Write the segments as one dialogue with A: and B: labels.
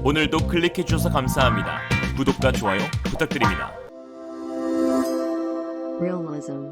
A: 오늘도 클릭해주셔서 감사합니다. 구독과 좋아요 부탁드립니다.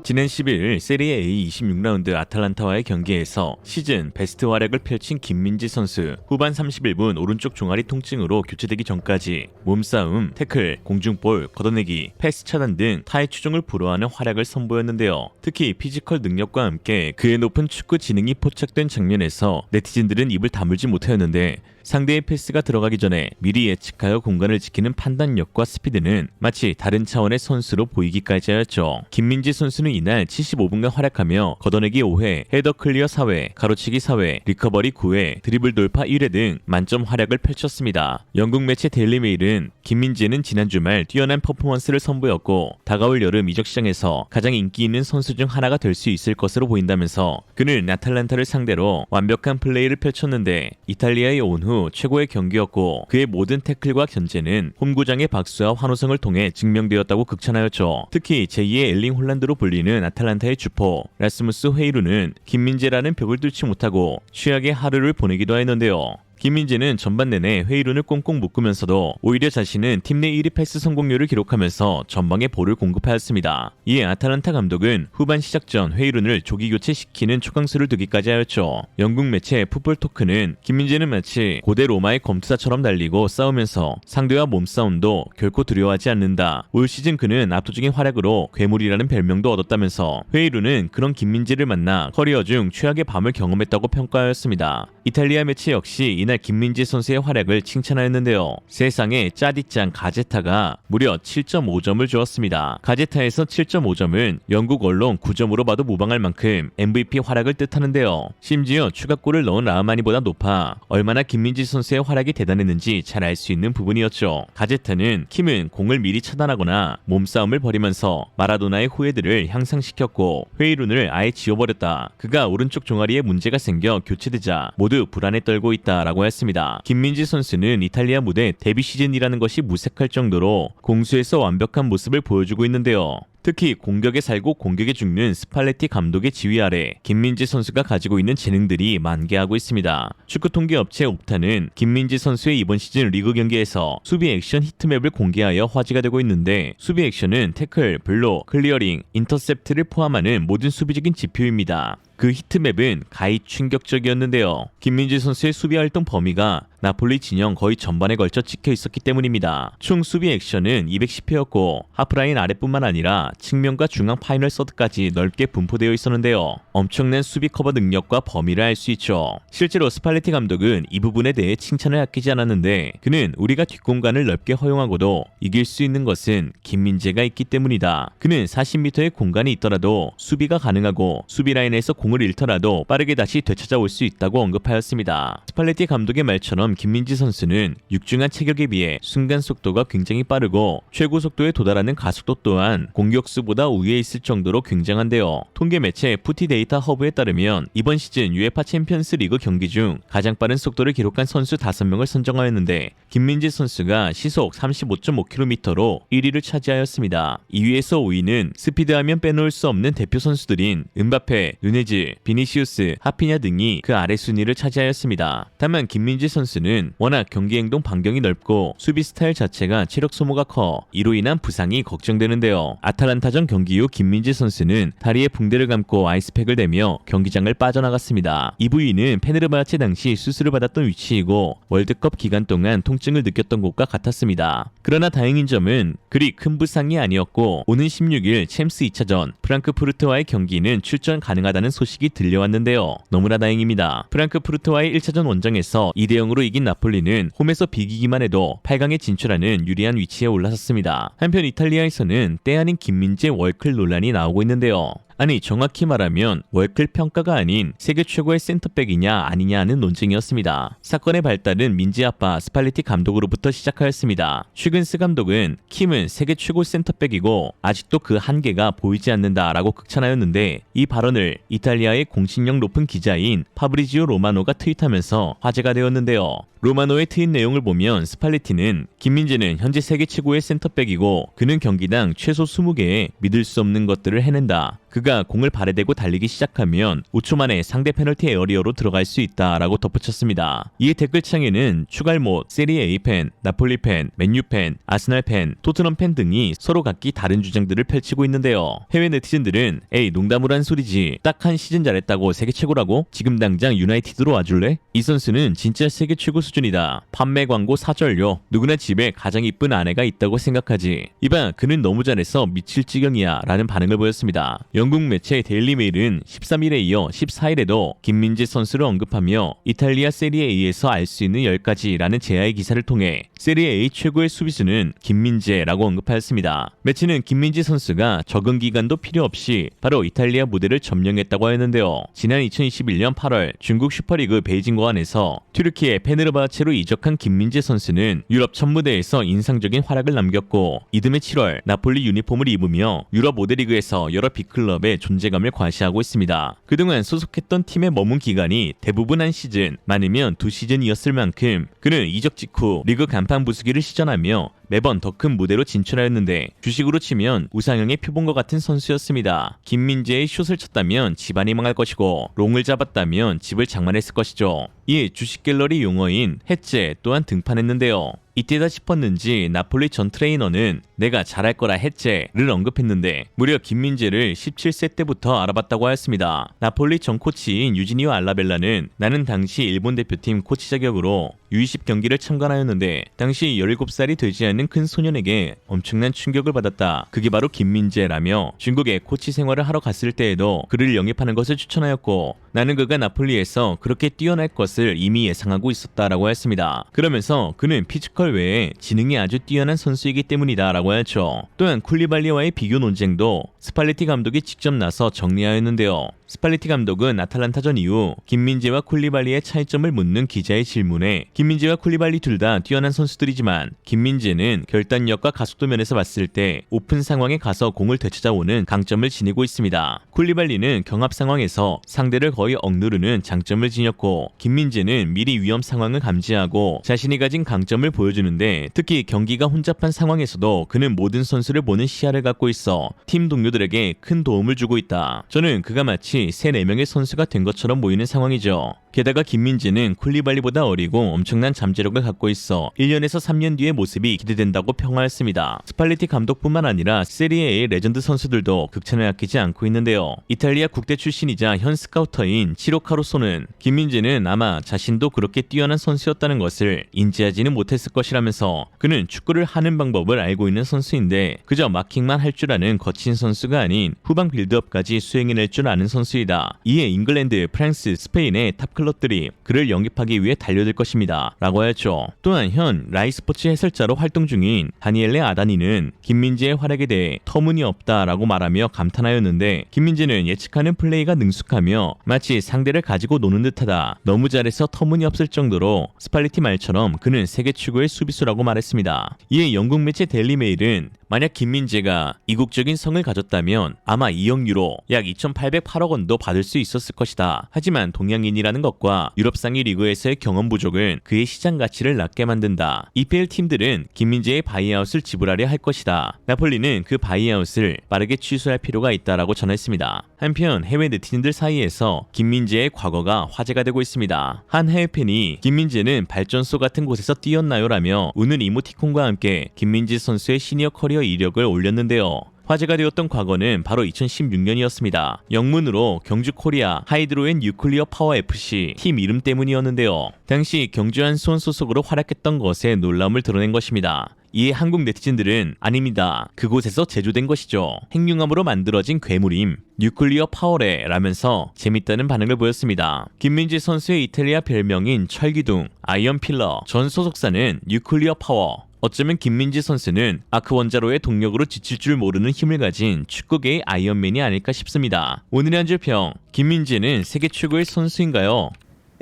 A: 지난 11일 세리에 A 26라운드 아탈란타와의 경기에서 시즌 베스트 활약을 펼친 김민재 선수. 후반 31분 오른쪽 종아리 통증으로 교체되기 전까지 몸싸움, 태클, 공중볼, 걷어내기, 패스 차단 등 타의 추종을 불허하는 활약을 선보였는데요. 특히 피지컬 능력과 함께 그의 높은 축구 지능이 포착된 장면에서 네티즌들은 입을 다물지 못하였는데, 상대의 패스가 들어가기 전에 미리 예측하여 공간을 지키는 판단력과 스피드는 마치 다른 차원의 선수로 보이기까지 하였죠. 김민재 선수는 이날 75분간 활약하며 걷어내기 5회, 헤더 클리어 4회, 가로치기 4회, 리커버리 9회, 드리블 돌파 1회 등 만점 활약을 펼쳤습니다. 영국 매체 데일리메일은 김민재는 지난 주말 뛰어난 퍼포먼스를 선보였고 다가올 여름 이적 시장에서 가장 인기 있는 선수 중 하나가 될 수 있을 것으로 보인다면서, 그는 아탈란타를 상대로 완벽한 플레이를 펼쳤는데 이탈리아에 온 후 최고의 경기였고 그의 모든 태클과 견제는 홈구장의 박수와 환호성을 통해 증명되었다고 극찬하였죠. 특히 제2의 엘링 홀란드로 불리는 아탈란타의 주포 라스무스 헤이루는 김민재라는 벽을 뚫지 못하고 취약의 하루를 보내기도 했는데요. 김민재는 전반 내내 회의론을 꽁꽁 묶으면서도 오히려 자신은 팀 내 1위 패스 성공률을 기록하면서 전방에 볼을 공급하였습니다. 이에 아탈란타 감독은 후반 시작 전 회의론을 조기 교체시키는 초강수를 두기까지 하였죠. 영국 매체 풋볼토크는 김민재는 마치 고대 로마의 검투사처럼 달리고 싸우면서 상대와 몸싸움도 결코 두려워하지 않는다. 올 시즌 그는 압도적인 활약으로 괴물이라는 별명도 얻었다면서 회의론은 그런 김민재를 만나 커리어 중 최악의 밤을 경험했다고 평가하였습니다. 이탈리아 매체 역시 이날 김민재 선수의 활약을 칭찬하였는데요. 세상에 짜디짱 가제타가 무려 7.5점을 주었습니다. 가제타에서 7.5점은 영국 언론 9점으로 봐도 무방할 만큼 MVP 활약을 뜻하는데요. 심지어 추가골을 넣은 라흐마니보다 높아 얼마나 김민재 선수의 활약이 대단했는지 잘 알 수 있는 부분이었죠. 가제타는 킴은 공을 미리 차단하거나 몸싸움을 벌이면서 마라도나의 후예들을 향상시켰고 회의론을 아예 지워버렸다. 그가 오른쪽 종아리에 문제가 생겨 교체되자 모두 불안에 떨고 있다 라고 했습니다. 김민재 선수는 이탈리아 무대 데뷔 시즌이라는 것이 무색할 정도로 공수에서 완벽한 모습을 보여주고 있는데요. 특히 공격에 살고 공격에 죽는 스팔레티 감독의 지휘 아래 김민재 선수가 가지고 있는 재능들이 만개하고 있습니다. 축구 통계 업체 옵타는 김민재 선수의 이번 시즌 리그 경기에서 수비 액션 히트맵을 공개하여 화제가 되고 있는데, 수비 액션은 태클, 블록, 클리어링, 인터셉트를 포함하는 모든 수비적인 지표입니다. 그 히트맵은 가히 충격적이었는데요. 김민재 선수의 수비 활동 범위가 나폴리 진영 거의 전반에 걸쳐 찍혀 있었기 때문입니다. 총 수비 액션은 210회였고 하프라인 아래뿐만 아니라 측면과 중앙 파이널 서드까지 넓게 분포되어 있었는데요. 엄청난 수비 커버 능력과 범위를 알 수 있죠. 실제로 스팔레티 감독은 이 부분에 대해 칭찬을 아끼지 않았는데, 그는 우리가 뒷공간을 넓게 허용하고도 이길 수 있는 것은 김민재가 있기 때문이다. 그는 40m의 공간이 있더라도 수비가 가능하고 수비 라인에서 공을 잃더라도 빠르게 다시 되찾아올 수 있다고 언급하였습니다. 스팔레티 감독의 말처럼 김민재 선수는 육중한 체격에 비해 순간 속도가 굉장히 빠르고 최고 속도에 도달하는 가속도 또한 공격수보다 우위에 있을 정도로 굉장한데요. 통계 매체 푸티 데이터 허브에 따르면 이번 시즌 UEFA 챔피언스 리그 경기 중 가장 빠른 속도를 기록한 선수 5명을 선정하였는데 김민재 선수가 시속 35.5km로 1위를 차지하였습니다. 2위에서 5위는 스피드하면 빼놓을 수 없는 대표 선수들인 은바페, 누네즈, 비니시우스, 하피냐 등이 그 아래 순위를 차지하였습니다. 다만 김민재 선수는 워낙 경기 행동 반경이 넓고 수비 스타일 자체가 체력 소모가 커 이로 인한 부상이 걱정되는데요. 아탈란타전 경기 후 김민재 선수는 다리에 붕대를 감고 아이스팩을 대며 경기장을 빠져나갔습니다. 이 부위는 페네르바체 당시 수술을 받았던 위치이고 월드컵 기간 동안 통증을 느꼈던 곳과 같았습니다. 그러나 다행인 점은 그리 큰 부상이 아니었고 오는 16일 챔스 2차전 프랑크푸르트와의 경기는 출전 가능하다는 소식이 들려왔는데요. 너무나 다행입니다. 프랑크푸르트와의 1차전 원정에서 2대0으로 이긴 나폴리는 홈에서 비기기만 해도 8강에 진출하는 유리한 위치에 올라섰습니다. 한편 이탈리아에서는 때 아닌 김민재 월클 논란이 나오고 있는데요. 아니 정확히 말하면 월클 평가가 아닌 세계 최고의 센터백이냐 아니냐 하는 논쟁이었습니다. 사건의 발달은 민재 아빠 스팔레티 감독으로부터 시작하였습니다. 슈근스 감독은 킴은 세계 최고 센터백이고 아직도 그 한계가 보이지 않는다라고 극찬하였는데, 이 발언을 이탈리아의 공신력 높은 기자인 파브리지오 로마노가 트윗하면서 화제가 되었는데요. 로마노의 트윗 내용을 보면 스팔레티는 김민재는 현재 세계 최고의 센터백이고 그는 경기당 최소 20개의 믿을 수 없는 것들을 해낸다. 그가 공을 발에 대고 달리기 시작하면 5초 만에 상대 페널티 에어리어로 들어갈 수 있다라고 덧붙였습니다. 이에 댓글창에는 추갈못, 세리에 A 팬, 나폴리 팬, 맨유 팬, 아스날 팬, 토트넘 팬 등이 서로 각기 다른 주장들을 펼치고 있는데요. 해외 네티즌들은 에이 농담으로 한 소리지 딱 한 시즌 잘했다고 세계 최고라고? 지금 당장 유나이티드로 와줄래? 이 선수는 진짜 세계 최고 수준이다. 판매 광고 사절료. 누구나 집에 가장 이쁜 아내가 있다고 생각하지. 이봐 그는 너무 잘해서 미칠 지경이야 라는 반응을 보였습니다. 영국 매체 데일리 메일은 13일에 이어 14일에도 김민재 선수를 언급하며 이탈리아 세리에 A에서 알 수 있는 10가지라는 제야의 기사를 통해 세리에 A 최고의 수비수는 김민재라고 언급하였습니다. 매체는 김민재 선수가 적응 기간도 필요 없이 바로 이탈리아 무대를 점령했다고 하였는데요. 지난 2021년 8월 중국 슈퍼리그 베이징 거안에서 튀르키예 페네르바체로 이적한 김민재 선수는 유럽 첫 무대에서 인상적인 활약을 남겼고 이듬해 7월 나폴리 유니폼을 입으며 유럽 5대 리그에서 여러 빅클럽의 존재감을 과시하고 있습니다. 그동안 소속했던 팀에 머문 기간이 대부분 한 시즌, 많으면 2시즌이었을 만큼 그는 이적 직후 리그 간판 부수기를 시전하며 매번 더 큰 무대로 진출하였는데 주식으로 치면 우상향의 표본과 같은 선수였습니다. 김민재의 슛을 쳤다면 집안이 망할 것이고 롱을 잡았다면 집을 장만했을 것이죠. 이에 주식 갤러리 용어인 해체 또한 등판했는데요. 이때다 싶었는지 나폴리 전 트레이너는 내가 잘할 거라 해체를 언급했는데 무려 김민재를 17세 때부터 알아봤다고 하였습니다. 나폴리 전 코치인 유지니오 알라벨라는 나는 당시 일본 대표팀 코치 자격으로 U20 경기를 참관하였는데 당시 17살이 되지 않는 큰 소년에게 엄청난 충격을 받았다. 그게 바로 김민재라며 중국에 코치 생활을 하러 갔을 때에도 그를 영입하는 것을 추천하였고 나는 그가 나폴리에서 그렇게 뛰어날 것을 이미 예상하고 있었다라고 했습니다. 그러면서 그는 피지컬 외에 지능이 아주 뛰어난 선수이기 때문이다 라고 했죠. 또한 쿨리발리와의 비교 논쟁도 스팔레티 감독이 직접 나서 정리하였는데요. 스팔레티 감독은 아탈란타전 이후 김민재와 쿨리발리의 차이점을 묻는 기자의 질문에 김민재와 쿨리발리 둘 다 뛰어난 선수들이지만 김민재는 결단력과 가속도 면에서 봤을 때 오픈 상황에 가서 공을 되찾아오는 강점을 지니고 있습니다. 쿨리발리는 경합 상황에서 상대를 거의 억누르는 장점을 지녔고 김민재는 미리 위험 상황을 감지하고 자신이 가진 강점을 보여주는데 특히 경기가 혼잡한 상황에서도 그는 모든 선수를 보는 시야를 갖고 있어 팀 동료들에게 큰 도움을 주고 있다. 저는 그가 마치 3-4명의 선수가 된 것처럼 보이는 상황이죠. 게다가 김민재는 쿨리발리보다 어리고 엄청난 잠재력을 갖고 있어 1년에서 3년 뒤의 모습이 기대된다고 평하였습니다. 스팔레티 감독뿐만 아니라 세리에의 레전드 선수들도 극찬을 아끼지 않고 있는데요. 이탈리아 국대 출신이자 현 스카우터인 치로 카루소는 김민재는 아마 자신도 그렇게 뛰어난 선수였다는 것을 인지하지는 못했을 것이라면서 그는 축구를 하는 방법을 알고 있는 선수인데 그저 마킹만 할 줄 아는 거친 선수가 아닌 후방 빌드업까지 수행해낼 줄 아는 선수이다. 이에 잉글랜드, 프랑스, 스페인의 탑 클럽들이 그를 영입하기 위해 달려들 것입니다 라고 하였죠. 또한 현 라이스포츠 해설자로 활동 중인 다니엘레 아다니는 김민재의 활약에 대해 터무니없다 라고 말하며 감탄하였는데 김민재는 예측하는 플레이가 능숙하며 마치 상대를 가지고 노는 듯하다. 너무 잘해서 터무니없을 정도로 스팔레티 말처럼 그는 세계 최고의 수비수라고 말했습니다. 이에 영국 매체 데일리 메일은 만약 김민재가 이국적인 성을 가졌다면 아마 2억 유로 약 2,808억 원도 받을 수 있었을 것이다. 하지만 동양인이라는 것과 유럽 상위 리그에서의 경험 부족은 그의 시장 가치를 낮게 만든다. EPL 팀들은 김민재의 바이아웃을 지불하려 할 것이다. 나폴리는 그 바이아웃을 빠르게 취소할 필요가 있다라고 전했습니다. 한편 해외 네티즌들 사이에서 김민재의 과거가 화제가 되고 있습니다. 한 해외 팬이 김민재는 발전소 같은 곳에서 뛰었나요? 라며 우는 이모티콘과 함께 김민재 선수의 시니어 커리어 이력을 올렸는데요. 화제가 되었던 과거는 바로 2016년이었습니다. 영문으로 경주 코리아 하이드로앤 뉴클리어 파워 FC 팀 이름 때문이었는데요. 당시 경주 한수원 소속으로 활약했던 것에 놀라움을 드러낸 것입니다. 이에 한국 네티즌들은 아닙니다. 그곳에서 제조된 것이죠. 핵융합으로 만들어진 괴물임. 뉴클리어 파워래 라면서 재밌다는 반응을 보였습니다. 김민재 선수의 이탈리아 별명인 철기둥, 아이언 필러, 전 소속사는 뉴클리어 파워. 어쩌면 김민재 선수는 아크 원자로의 동력으로 지칠 줄 모르는 힘을 가진 축구계의 아이언맨이 아닐까 싶습니다. 오늘의 한 줄 평, 김민재는 세계 최고의 선수인가요?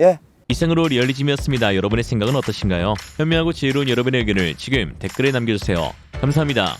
B: 예.
A: 이상으로 리얼리즘이었습니다. 여러분의 생각은 어떠신가요? 현명하고 지혜로운 여러분의 의견을 지금 댓글에 남겨주세요. 감사합니다.